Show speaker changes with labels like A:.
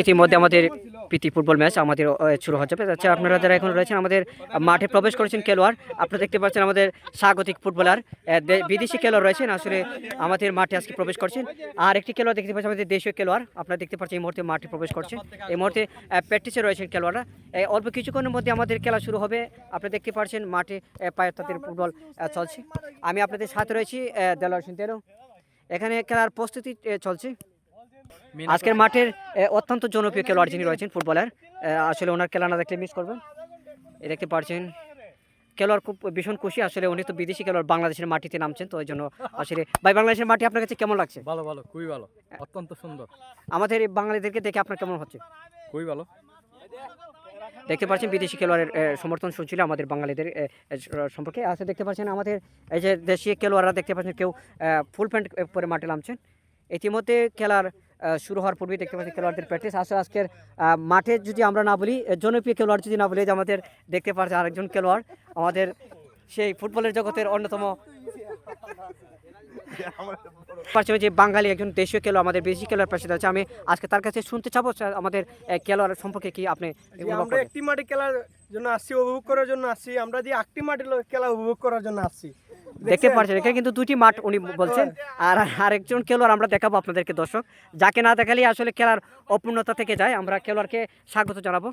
A: ইতিমধ্যে আমাদের প্রীতি football match আমাদের শুরু হয়ে যাবে। আচ্ছা, আপনারা যারা এখন রয়েছেন আমাদের মাঠে প্রবেশ করেছেন খেলোয়াড়, আপনারা দেখতে পাচ্ছেন আমাদের স্বাগতিক ফুটবলার বিদেশি খেলোয়াড় রয়েছেন আসলে আমাদের মাঠে আজকে প্রবেশ করছেন। আর একটি খেলোয়াড় দেখতে পাচ্ছেন আমাদের দেশীয় খেলোয়াড়, আপনারা দেখতে পাচ্ছেন এই মুহূর্তে মাঠে প্রবেশ করছেন। এই মুহূর্তে প্র্যাকটিসে রয়েছেন খেলোয়াড়রা। অল্প কিছুক্ষণের মধ্যে আমাদের খেলা শুরু হবে। আপনারা দেখতে পাচ্ছেন মাঠে পায়ে তাদের ফুটবল চলছে। আমি আপনাদের সাথে রয়েছি দেলোয়ার হোসেন দেলো। এখানে খেলার প্রস্তুতি চলছে। আজকের মাঠের অত্যন্ত জনপ্রিয় খেলোয়াড় যিনি রয়েছেন ফুটবলার, আসলে ওনার খেলা না দেখলে মিস করবেন। এই দেখতে পাচ্ছেন খেলোয়াড় খুব ভীষণ খুশি, আসলে উনি তো বিদেশি খেলোয়াড় বাংলাদেশের মাটিতে নামছেন, তো ওই জন্য আসলে ভাই বাংলাদেশের মাটি আপনার কাছে কেমন লাগছে?
B: ভালো ভালো, খুবই ভালো, অত্যন্ত সুন্দর।
A: আমাদের এই বাঙালিদেরকে দেখে আপনার কেমন হচ্ছে?
B: খুবই ভালো।
A: দেখতে পাচ্ছেন বিদেশি খেলোয়াড়ের সমর্থন শুনছিল আমাদের বাঙালিদের সম্পর্কে। আসলে দেখতে পাচ্ছেন আমাদের এই যে দেশীয় খেলোয়াড়রা দেখতে পাচ্ছেন কেউ ফুল প্যান্ট পরে মাঠে নামছেন। ইতিমধ্যে খেলার শুরু হওয়ার পূর্বেই দেখতে পাচ্ছি খেলোয়াড়দের প্র্যাকটিস। আসলে আজকের মাঠে যদি আমরা না বলি জনপ্রিয় খেলোয়াড় যদি না বলি, যে আমাদের দেখতে পাচ্ছি আরেকজন খেলোয়াড় আমাদের সেই ফুটবলের জগতের অন্যতম পাশে যে বাঙালি একজন দেশীয় খেলোয়াড় আমাদের বেশি খেলোয়াড় পাশে আছে। আমি আজকে তার কাছে শুনতে চাবো আমাদের খেলোয়াড় সম্পর্কে কি আপনি।
C: আমরা একটি মাঠে খেলার জন্য আসছি, উপভোগ করার জন্য আসছি। আমরা যে একটি মাঠে খেলা উপভোগ করার জন্য আসছি।
A: দেখতে পাচ্ছেন এখানে কিন্তু দুটি মাঠ উনি বলছেন। আর আরেকজন খেলোয়াড় আমরা দেখাবো আপনাদেরকে দর্শক, যাকে না দেখালেই আসলে খেলার অপূর্ণতা থেকে যায়। আমরা খেলোয়াড়কে স্বাগত জানাবো।